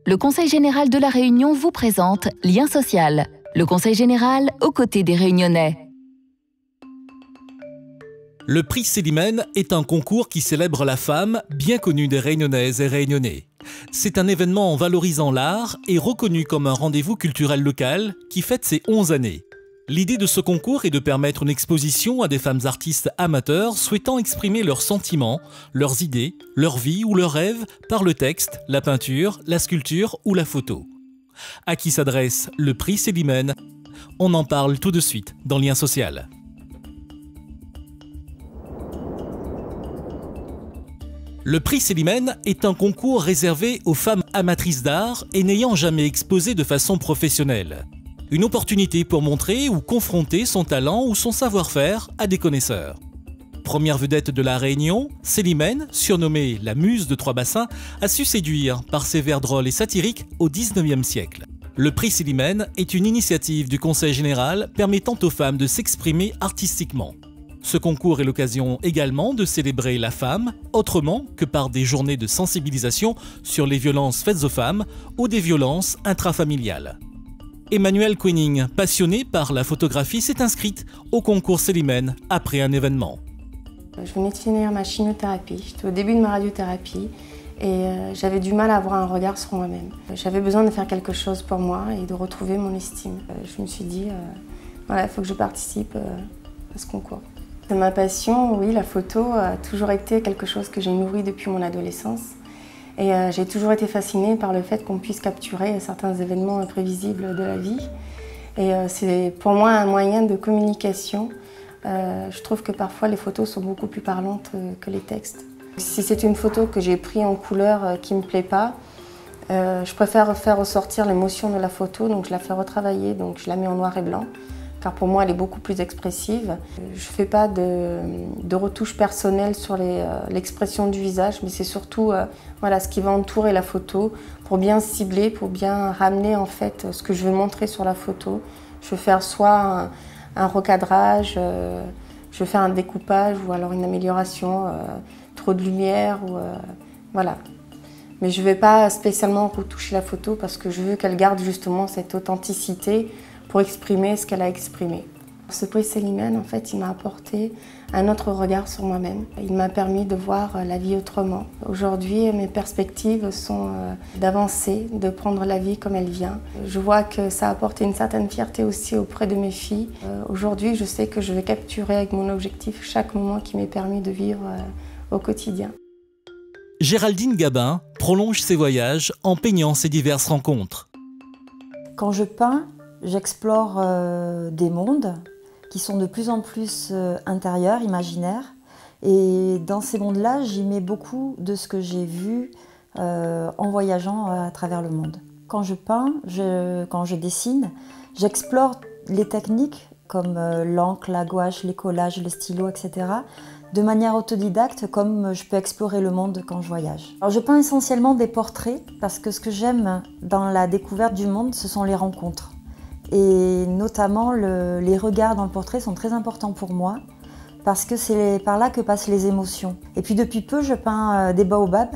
Le Conseil général de La Réunion vous présente Lien social. Le Conseil général aux côtés des Réunionnais. Le prix Célimène est un concours qui célèbre la femme, bien connue des Réunionnaises et Réunionnais. C'est un événement valorisant l'art et reconnu comme un rendez-vous culturel local qui fête ses 11 années. L'idée de ce concours est de permettre une exposition à des femmes artistes amateurs souhaitant exprimer leurs sentiments, leurs idées, leur vie ou leurs rêves par le texte, la peinture, la sculpture ou la photo. À qui s'adresse le prix Célimène? On en parle tout de suite dans Lien social. Le prix Célimène est un concours réservé aux femmes amatrices d'art et n'ayant jamais exposé de façon professionnelle. Une opportunité pour montrer ou confronter son talent ou son savoir-faire à des connaisseurs. Première vedette de la Réunion, Célimène, surnommée la muse de Trois-Bassins, a su séduire par ses vers drôles et satiriques au XIXe siècle. Le prix Célimène est une initiative du Conseil général permettant aux femmes de s'exprimer artistiquement. Ce concours est l'occasion également de célébrer la femme, autrement que par des journées de sensibilisation sur les violences faites aux femmes ou des violences intrafamiliales. Emmanuelle Quening, passionnée par la photographie, s'est inscrite au concours Célimène après un événement. Je venais de finir ma chimiothérapie, j'étais au début de ma radiothérapie et j'avais du mal à avoir un regard sur moi-même. J'avais besoin de faire quelque chose pour moi et de retrouver mon estime. Je me suis dit, voilà, il faut que je participe à ce concours. Ma passion, oui, la photo a toujours été quelque chose que j'ai nourri depuis mon adolescence. Et j'ai toujours été fascinée par le fait qu'on puisse capturer certains événements imprévisibles de la vie. Et c'est pour moi un moyen de communication. Je trouve que parfois les photos sont beaucoup plus parlantes que les textes. Si c'est une photo que j'ai prise en couleur qui ne me plaît pas, je préfère faire ressortir l'émotion de la photo, donc je la fais retravailler, donc je la mets en noir et blanc. Car pour moi, elle est beaucoup plus expressive. Je ne fais pas de retouches personnelles sur l'expression du visage, mais c'est surtout voilà, ce qui va entourer la photo pour bien cibler, pour bien ramener en fait ce que je veux montrer sur la photo. Je veux faire soit un recadrage, je veux faire un découpage ou alors une amélioration, trop de lumière, voilà. Mais je ne vais pas spécialement retoucher la photo parce que je veux qu'elle garde justement cette authenticité pour exprimer ce qu'elle a exprimé. Ce prix Célimène, en fait, il m'a apporté un autre regard sur moi-même. Il m'a permis de voir la vie autrement. Aujourd'hui, mes perspectives sont d'avancer, de prendre la vie comme elle vient. Je vois que ça a apporté une certaine fierté aussi auprès de mes filles. Aujourd'hui, je sais que je vais capturer avec mon objectif chaque moment qui m'est permis de vivre au quotidien. Géraldine Gabin prolonge ses voyages en peignant ses diverses rencontres. Quand je peins, j'explore des mondes qui sont de plus en plus intérieurs, imaginaires. Et dans ces mondes-là, j'y mets beaucoup de ce que j'ai vu en voyageant à travers le monde. Quand je peins, quand je dessine, j'explore les techniques comme l'encre, la gouache, les collages, le stylo, etc. de manière autodidacte, comme je peux explorer le monde quand je voyage. Alors, je peins essentiellement des portraits parce que ce que j'aime dans la découverte du monde, ce sont les rencontres. Et notamment, les regards dans le portrait sont très importants pour moi parce que c'est par là que passent les émotions. Et puis depuis peu, je peins des baobabs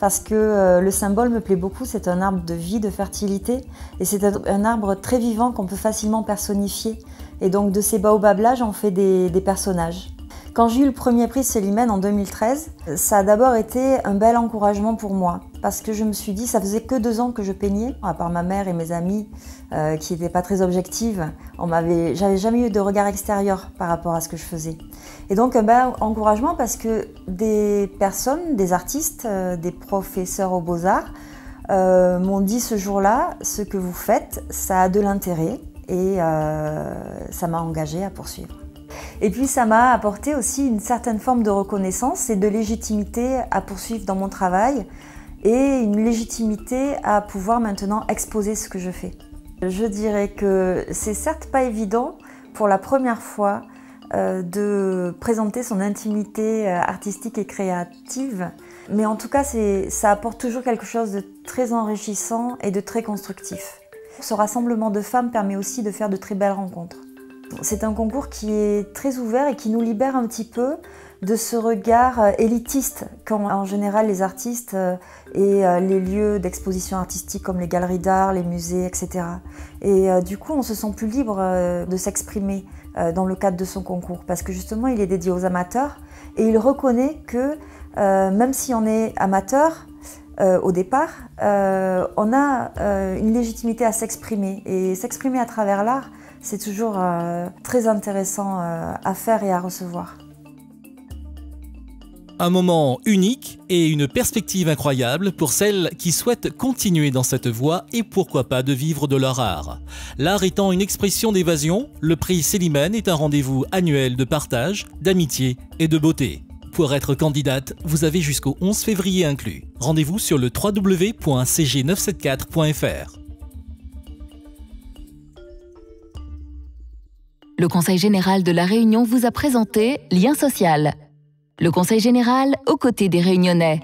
parce que le symbole me plaît beaucoup. C'est un arbre de vie, de fertilité et c'est un arbre très vivant qu'on peut facilement personnifier. Et donc de ces baobabs-là, j'en fais des personnages. Quand j'ai eu le premier prix Célimène en 2013, ça a d'abord été un bel encouragement pour moi parce que je me suis dit, ça faisait que 2 ans que je peignais, à part ma mère et mes amies qui n'étaient pas très objectives. J'avais jamais eu de regard extérieur par rapport à ce que je faisais. Et donc un bel encouragement parce que des personnes, des artistes, des professeurs aux Beaux-Arts m'ont dit ce jour-là, ce que vous faites, ça a de l'intérêt et ça m'a engagée à poursuivre. Et puis ça m'a apporté aussi une certaine forme de reconnaissance et de légitimité à poursuivre dans mon travail et une légitimité à pouvoir maintenant exposer ce que je fais. Je dirais que c'est certes pas évident pour la première fois de présenter son intimité artistique et créative, mais en tout cas ça apporte toujours quelque chose de très enrichissant et de très constructif. Ce rassemblement de femmes permet aussi de faire de très belles rencontres. C'est un concours qui est très ouvert et qui nous libère un petit peu de ce regard élitiste qu'ont en général les artistes et les lieux d'exposition artistique comme les galeries d'art, les musées, etc. Et du coup, on se sent plus libre de s'exprimer dans le cadre de son concours parce que justement, il est dédié aux amateurs et il reconnaît que même si on est amateur, au départ, on a une légitimité à s'exprimer et s'exprimer à travers l'art, c'est toujours très intéressant à faire et à recevoir. Un moment unique et une perspective incroyable pour celles qui souhaitent continuer dans cette voie et pourquoi pas de vivre de leur art. L'art étant une expression d'évasion, le prix Célimène est un rendez-vous annuel de partage, d'amitié et de beauté. Pour être candidate, vous avez jusqu'au 11 février inclus. Rendez-vous sur le www.cg974.fr. Le Conseil général de La Réunion vous a présenté Lien social. Le Conseil général aux côtés des Réunionnais.